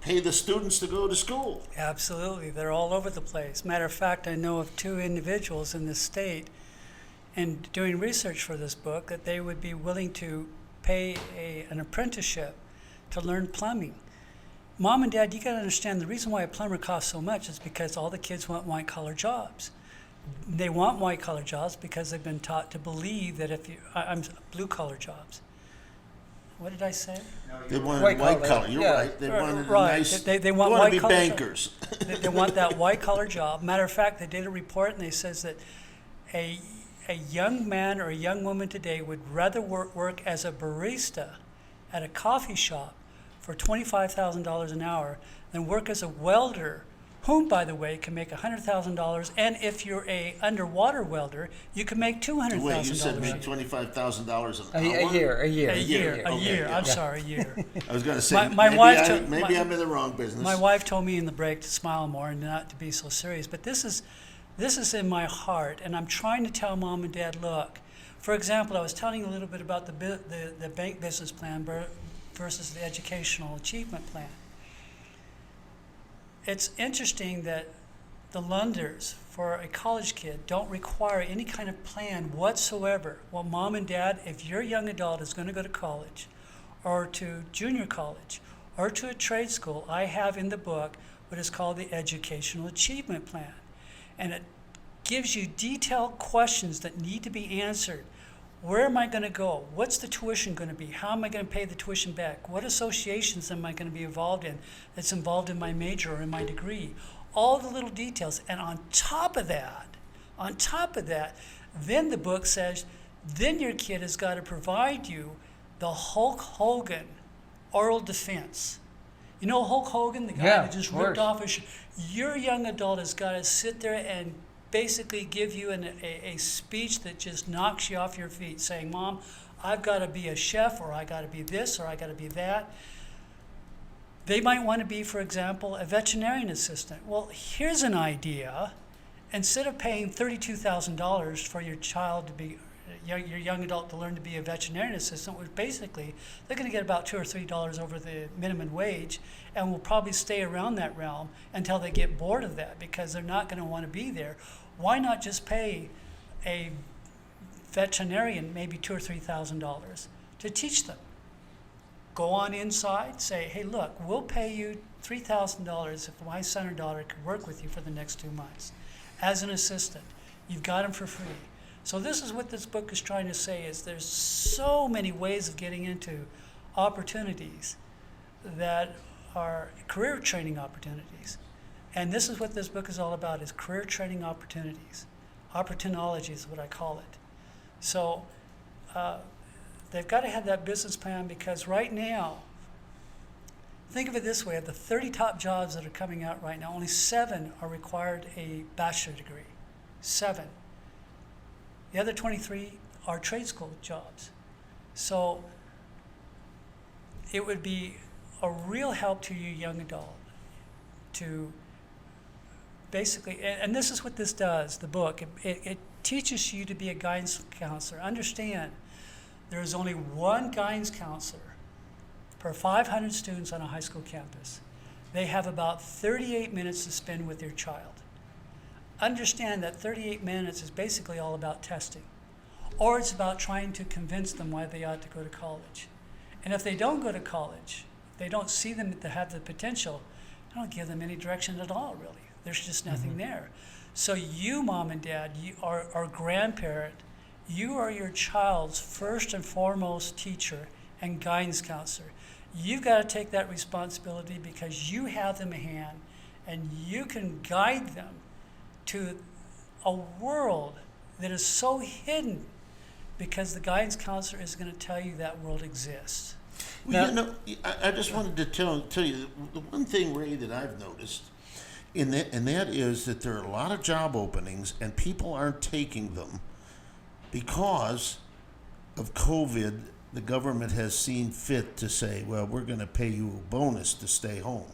pay the students to go to school. Absolutely. They're all over the place. Matter of fact, I know of 2 individuals in this state, and doing research for this book, that they would be willing to pay an apprenticeship to learn plumbing. Mom and Dad, you got to understand the reason why a plumber costs so much is because all the kids want white-collar jobs. They want white-collar jobs because they've been taught to believe that I'm blue-collar jobs. What did I say? They wanted white collar. You're right. They wanted a nice. They want to be white-collar bankers. They want that white-collar job. Matter of fact, they did a report and they says that a young man or a young woman today would rather work as a barista at a coffee shop for $25,000 an hour than work as a welder, whom, by the way, can make $100,000. And if you're a underwater welder, you can make $200,000. Wait, you said make $25,000 an hour? A year. A year. Okay, I'm sorry, a year. I was going to say, maybe I'm in the wrong business. My wife told me in the break to smile more and not to be so serious. But this is in my heart, and I'm trying to tell Mom and Dad, look. For example, I was telling you a little bit about the bank business plan versus the educational achievement plan. It's interesting that the Ludders for a college kid don't require any kind of plan whatsoever. Well, Mom and Dad, if your young adult is going to go to college or to junior college or to a trade school, I have in the book what is called the Educational Achievement Plan. And it gives you detailed questions that need to be answered. Where am I going to go? What's the tuition going to be? How am I going to pay the tuition back? What associations am I going to be involved in that's involved in my major or in my degree? All the little details. And on top of that, then the book says, then your kid has got to provide you the Hulk Hogan oral defense. You know Hulk Hogan, the guy that just ripped off his your young adult has got to sit there and basically give you a speech that just knocks you off your feet, saying, Mom, I've got to be a chef, or I got to be this, or I got to be that. They might want to be, for example, a veterinarian assistant. Well, here's an idea. Instead of paying $32,000 for your child to be, your young adult to learn to be a veterinarian assistant, which basically they're going to get about $2 or $3 over the minimum wage, and will probably stay around that realm until they get bored of that because they're not going to want to be there. Why not just pay a veterinarian maybe $2,000 or $3,000 to teach them? Go on inside, say, hey, look, we'll pay you $3,000 if my son or daughter could work with you for the next 2 months as an assistant. You've got them for free. So this is what this book is trying to say, is there's so many ways of getting into opportunities that are career training opportunities. And this is what this book is all about, is career training opportunities. Opportunology is what I call it. So they've got to have that business plan, because right now, think of it this way, of the 30 top jobs that are coming out right now, only 7 are required a bachelor degree. 7. The other 23 are trade school jobs. So it would be a real help to you young adult to basically, and this is what this does, the book, it teaches you to be a guidance counselor. Understand, there is only one guidance counselor per 500 students on a high school campus. They have about 38 minutes to spend with your child. Understand that 38 minutes is basically all about testing, or it's about trying to convince them why they ought to go to college. And if they don't go to college, they don't see them to have the potential, I don't give them any direction at all, really. There's just nothing there. So you, Mom and Dad, you are grandparent, you are your child's first and foremost teacher and guidance counselor. You've got to take that responsibility, because you have them in hand and you can guide them to a world that is so hidden, because the guidance counselor is going to tell you that world exists. Well, I just wanted to tell you the one thing, Ray, that I've noticed, and that is that there are a lot of job openings and people aren't taking them because of COVID. The government has seen fit to say, well, we're going to pay you a bonus to stay home.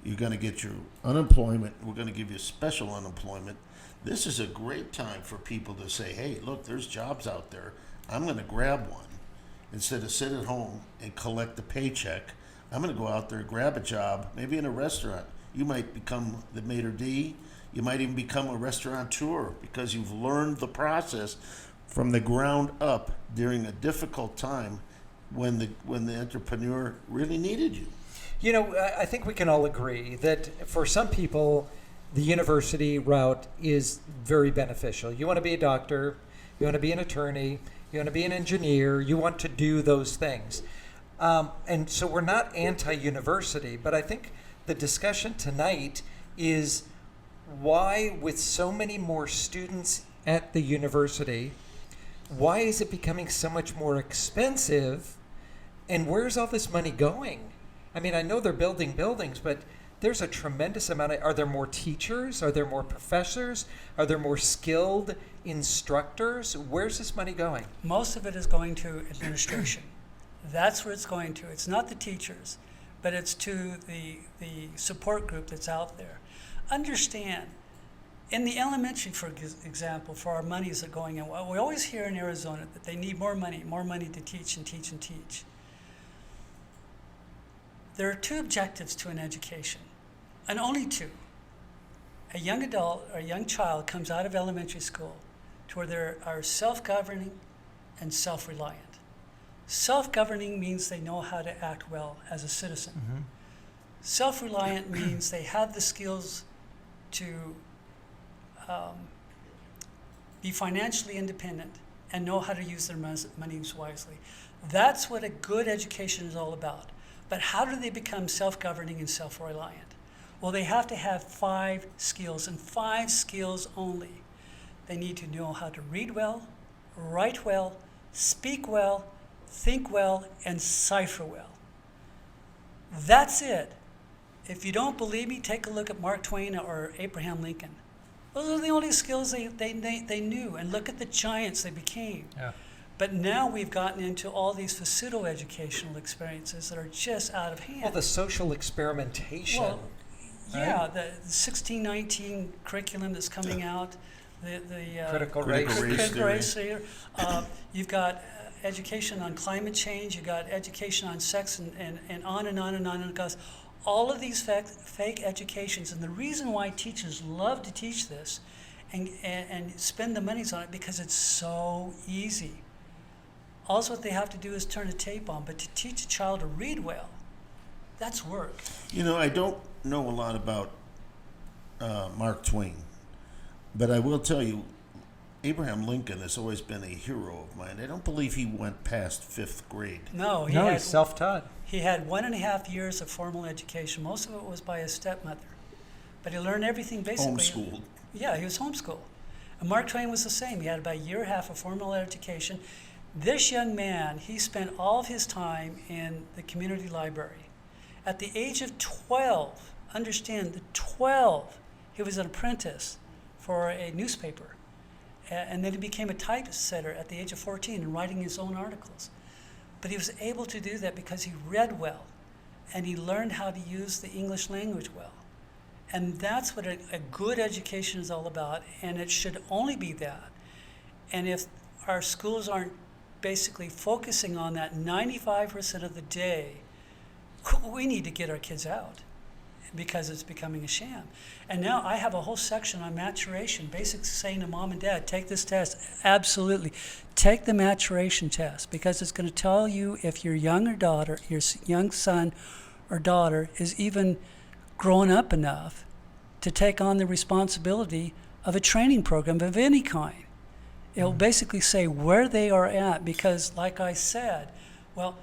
You're going to get your unemployment. We're going to give you special unemployment this is a great time for people to say, hey, look, there's jobs out there. I'm going to grab one. Instead of sit at home and collect the paycheck, I'm going to go out there and grab a job, maybe in a restaurant. You might become the maitre d'. You might even become a restaurateur because you've learned the process from the ground up during a difficult time when the entrepreneur really needed you. You know, I think we can all agree that for some people, the university route is very beneficial. You want to be a doctor, you want to be an attorney, you want to be an engineer, you want to do those things. And so we're not anti-university, but I think the discussion tonight is why, with so many more students at the university, why is it becoming so much more expensive, and where's all this money going? I mean, I know they're building buildings, but there's a tremendous amount of, are there more teachers? Are there more professors? Are there more skilled instructors? Where's this money going? Most of it is going to administration. That's where it's going to. It's not the teachers, but it's to the support group that's out there. Understand, in the elementary, for example, for our monies that are going in, we always hear in Arizona that they need more money to teach and teach and teach. There are two objectives to an education, and only two. A young adult or a young child comes out of elementary school to where they are self-governing and self-reliant. Self-governing means they know how to act well as a citizen. Mm-hmm. Self-reliant means they have the skills to be financially independent and know how to use their monies wisely. That's what a good education is all about. But how do they become self-governing and self-reliant? Well, they have to have 5 skills, and 5 skills only. They need to know how to read well, write well, speak well, think well, and cipher well. That's it. If you don't believe me, take a look at Mark Twain or Abraham Lincoln. Those are the only skills they knew, and look at the giants they became. Yeah. But now we've gotten into all these pseudo-educational experiences that are just out of hand. Well, the social experimentation. Well, yeah, the 1619 curriculum that's coming out, the critical race theory. You've got education on climate change. You've got education on sex, and on and on and on and it goes. All of these fake educations, and the reason why teachers love to teach this and spend the monies on it because it's so easy. All what they have to do is turn a tape on, but to teach a child to read well, that's work. You know, I don't know a lot about Mark Twain, but I will tell you, Abraham Lincoln has always been a hero of mine. I don't believe he went past 5th grade. No, he's self-taught. He had 1.5 years of formal education. Most of it was by his stepmother. But he learned everything basically. Homeschooled. Yeah, he was homeschooled. And Mark Twain was the same. He had about a year and a half of formal education. This young man, he spent all of his time in the community library. At the age of 12, understand, the 12, he was an apprentice for a newspaper. And then he became a typesetter at the age of 14 and writing his own articles. But he was able to do that because he read well and he learned how to use the English language well. And that's what a good education is all about, and it should only be that. And if our schools aren't basically focusing on that 95% of the day, we need to get our kids out because it's becoming a sham. And now I have a whole section on maturation, basically saying to mom and dad, take this test. Absolutely. Take the maturation test because it's going to tell you if your younger daughter, your young son or daughter is even grown up enough to take on the responsibility of a training program of any kind. It'll basically say where they are at because, like I said, well,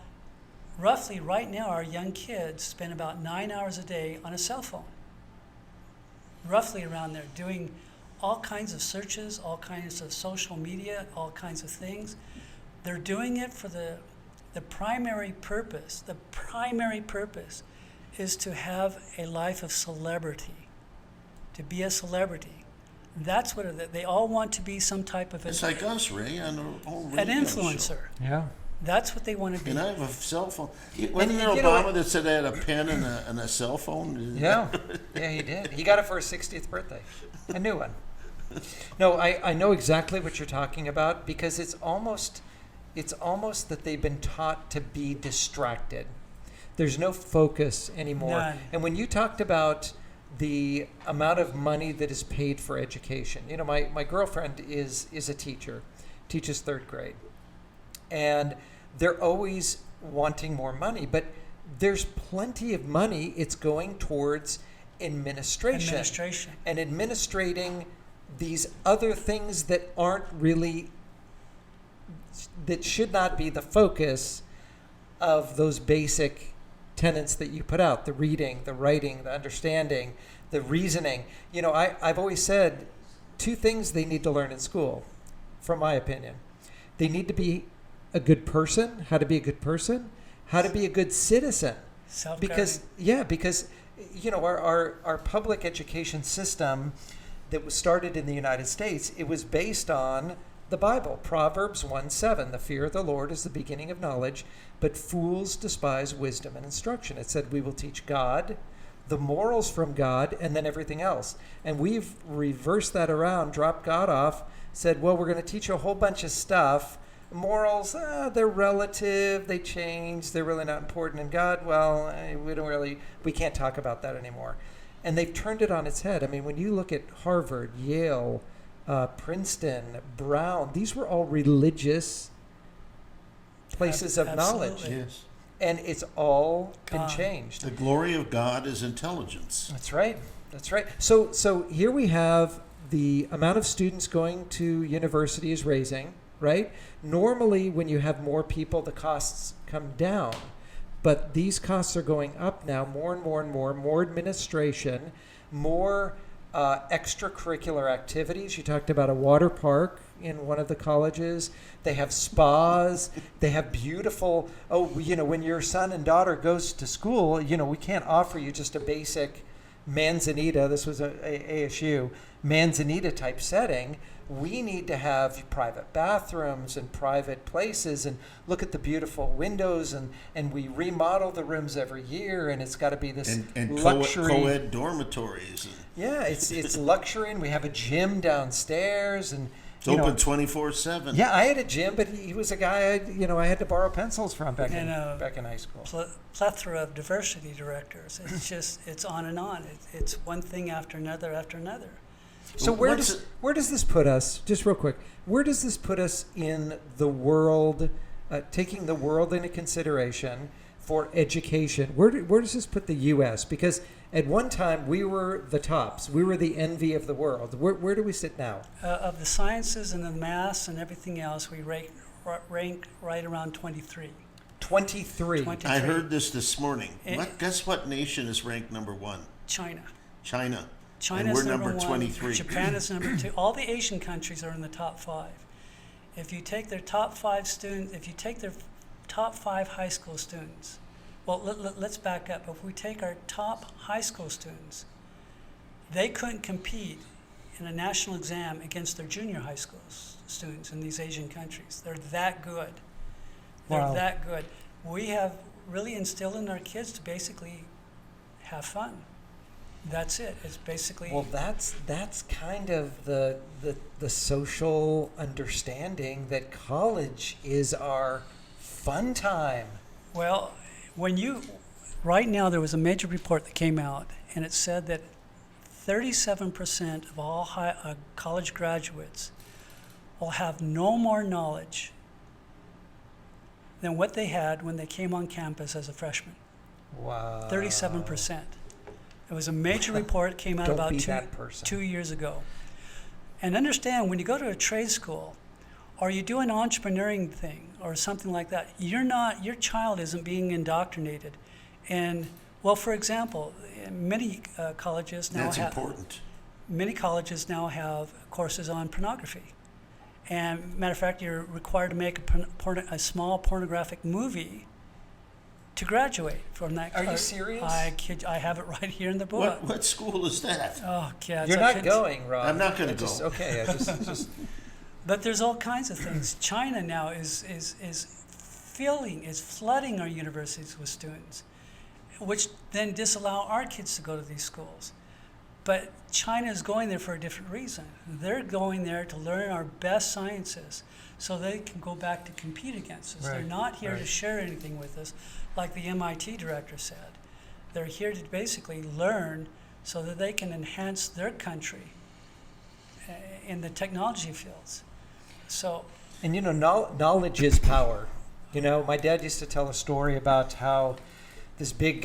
roughly right now our young kids spend about 9 hours a day on a cell phone. Roughly around there, doing all kinds of searches, all kinds of social media, all kinds of things. They're doing it for the primary purpose. The primary purpose is to have a life of celebrity, to be a celebrity. That's what they all want to be, some type of it's like us, Ray, on an influencer. Show. Yeah. That's what they want to be. And I have a cell phone. Wasn't there Obama that said I had a pen and a cell phone? Yeah. Yeah, he did. He got it for his 60th birthday. A new one. No, I know exactly what you're talking about, because it's almost that they've been taught to be distracted. There's no focus anymore. None. And when you talked about the amount of money that is paid for education, you know, my girlfriend is a teacher, teaches third grade. And they're always wanting more money, but there's plenty of money. It's going towards administration. And administrating these other things that should not be the focus of those basic tenets that you put out: the reading, the writing, the understanding, the reasoning. You know, I've always said 2 things they need to learn in school, from my opinion. They need to be a good person, how to be a good person, how to be a good citizen. Because you know, our public education system that was started in the United States, it was based on the Bible. Proverbs 1:7, the fear of the Lord is the beginning of knowledge, but fools despise wisdom and instruction. It said we will teach God, the morals from God, and then everything else. And we've reversed that around, dropped God off, said, well, we're going to teach you a whole bunch of stuff. Morals, they're relative, they change, they're really not important. And God, well, we can't talk about that anymore. And they've turned it on its head. I mean, when you look at Harvard, Yale, Princeton, Brown, these were all religious places of knowledge. Yes. And it's all been changed. The glory of God is intelligence. That's right. That's right. So here we have the amount of students going to university is raising, right? Normally, when you have more people, the costs come down. But these costs are going up now, more and more and more administration, more extracurricular activities. You talked about a water park in one of the colleges. They have spas. They have beautiful, when your son and daughter goes to school, we can't offer you just a basic manzanita. This was a ASU manzanita type setting. We need to have private bathrooms and private places, and look at the beautiful windows, and we remodel the rooms every year, and it's got to be this and luxury co-ed dormitories. Yeah, it's luxury, and we have a gym downstairs, and it's open 24/7. Yeah, I had a gym, but he was a guy I had to borrow pencils from back in high school. Plethora of diversity directors. It's just it's on and on. It's one thing after another after another. So where does this put us? Just real quick, where does this put us in the world? Taking the world into consideration for education, where does this put the U.S.? Because at one time we were the tops, we were the envy of the world. Where do we sit now? Of the sciences and the maths and everything else, we rank right around 23. 23. I heard this morning. Guess what nation is ranked number 1? China. China's and we're number 23. Japan is number 2. All the Asian countries are in the top 5. If you take their top 5 students, if you take their top 5 high school students, well, let's back up. If we take our top high school students, they couldn't compete in a national exam against their junior high school students in these Asian countries. They're that good. They're that good. We have really instilled in our kids to basically have fun. That's it. It's basically... Well, that's kind of the social understanding that college is our fun time. Well, right now there was a major report that came out, and it said that 37% of all college graduates will have no more knowledge than what they had when they came on campus as a freshman. Wow. 37%. It was a major report that came out about 2 years ago. And understand, when you go to a trade school, or you do an entrepreneuring thing, or something like that, your child isn't being indoctrinated. And, well, for example, many colleges now That's important. Many colleges now have courses on pornography. And matter of fact, you're required to make a small pornographic movie to graduate from that. Are you serious? I have it right here in the book. What school is that? Oh, God. You're not going, Rob. I'm not going to go. Okay, just. But there's all kinds of things. China now is flooding our universities with students, which then disallow our kids to go to these schools. But China is going there for a different reason. They're going there to learn our best sciences so they can go back to compete against us. Right, They're not here right. to share anything with us, like the MIT director said. They're here to basically learn so that they can enhance their country in the technology fields. So, And you know, knowledge is power. You know, my dad used to tell a story about how this big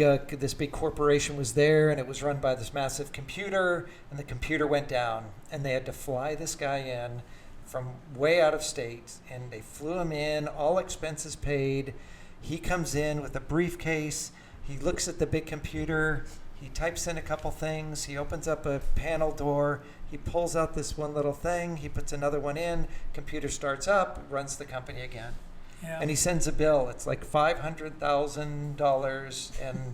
corporation was there, and it was run by this massive computer, and the computer went down, and they had to fly this guy in from way out of state, and they flew him in, all expenses paid. He comes in with a briefcase. He looks at the big computer. He types in a couple things. He opens up a panel door. He pulls out this one little thing. He puts another one in. Computer starts up, runs the company again. yeah. And he sends a bill. It's like $500,000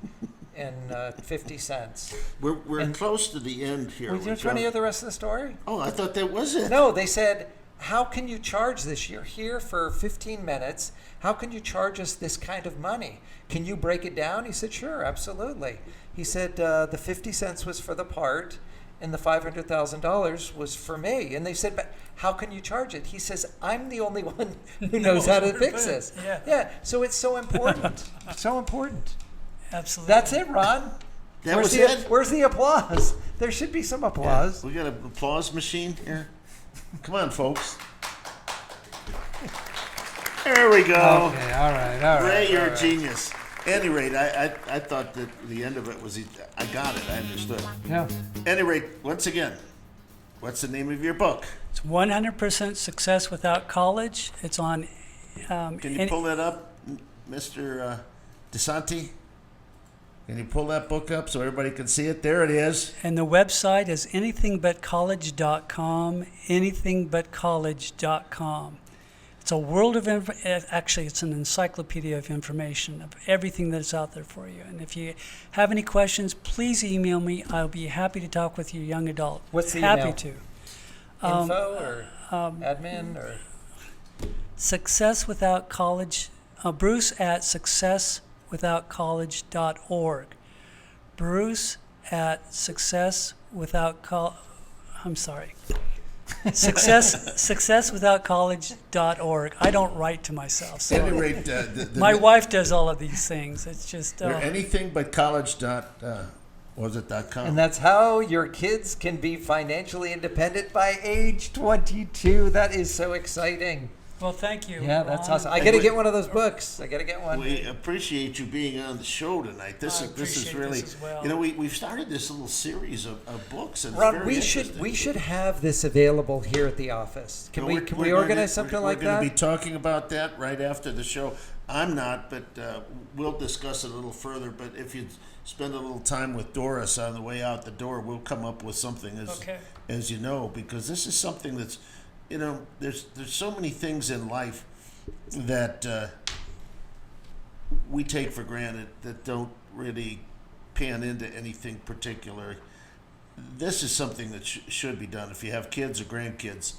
and 50 cents. We're And- close to the end here. Were you trying to hear the rest of the story? Oh, I thought that was it. No, they said, how can you charge this? You're here for 15 minutes. How can you charge us this kind of money? Can you break it down? He said, sure, absolutely. He said the 50 cents was for the part and the $500,000 was for me. And they said, but how can you charge it? He says, I'm the only one who knows how to fix this. Yeah. So it's so important. So important. Absolutely. That's it, Ron. That Where's was the, it? Where's the applause? There should be some applause. We got an applause machine here. Come on, folks. There we go. Okay, all right. Ray, you're all a right. genius. At any rate, I thought that the end of it was, I got it, I understood. Yeah. At any rate, once again, what's the name of your book? It's 100% Success Without College. It's on. Can you pull that up, Mr. DeSanti? Can you pull that book up so everybody can see it? There it is. And the website is anythingbutcollege.com, anythingbutcollege.com. It's a world of actually, it's an encyclopedia of information of everything that's out there for you. And if you have any questions, please email me. I'll be happy to talk with you, young adult. What's the happy email? to. Info or admin or? Success Without College, Bruce at successwithoutcollege.org. Bruce at successwithoutcollege.org. I don't write to myself. So At any rate, my wife does all of these things. It's just anything but college.com. And that's how your kids can be financially independent by age 22. That is so exciting. Well, thank you. Yeah, that's Ron. awesome. I got to get one of those books. I got to get one. We appreciate you being on the show tonight. This is appreciate really, this as well. you know, we've started this little series of books, and it's Ron, very we interesting. should have this available here at the office. Can we organize something like We're that? going to be talking about that right after the show. I'm not, but we'll discuss it a little further. But if you spend a little time with Doris on the way out the door, we'll come up with something, as you know, because this is something that's, you know, there's so many things in life that we take for granted that don't really pan into anything particular. This is something that should be done. If you have kids or grandkids,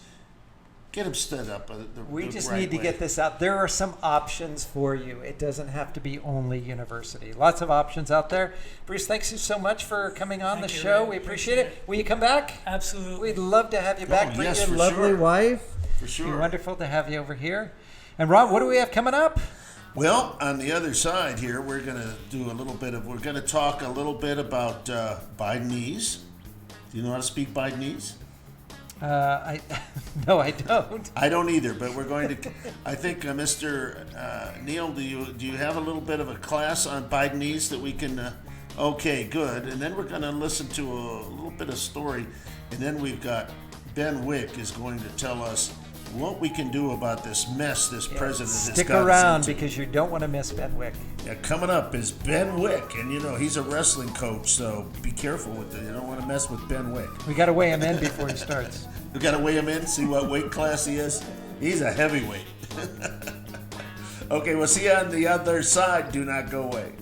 get them stood up. We just need to get this out. There are some options for you. It doesn't have to be only university. Lots of options out there. Bruce, thanks so much for coming on the show. We appreciate it. Will you come back? Absolutely. We'd love to have you back. Bring yes, your for lovely sure. wife. For sure. It'd be wonderful to have you over here. And Rob, what do we have coming up? Well, on the other side here, we're going to talk a little bit about Bidenese. Do you know how to speak Bidenese? No, I don't. I don't either, but we're going to. I think Mr. Neil, do you have a little bit of a class on Bidenese that we can? Okay, good. And then we're going to listen to a little bit of story, and then we've got Ben Wick is going to tell us what we can do about this mess this president has Stick got us around into. because you don't want to miss Ben Wick. Yeah, coming up is Ben Wick, and you know he's a wrestling coach, so be careful with it. You don't want to mess with Ben Wick. We got to weigh him in before he starts. We got to weigh him in, see what weight class he is. He's a heavyweight. Okay, we'll see you on the other side. Do not go away.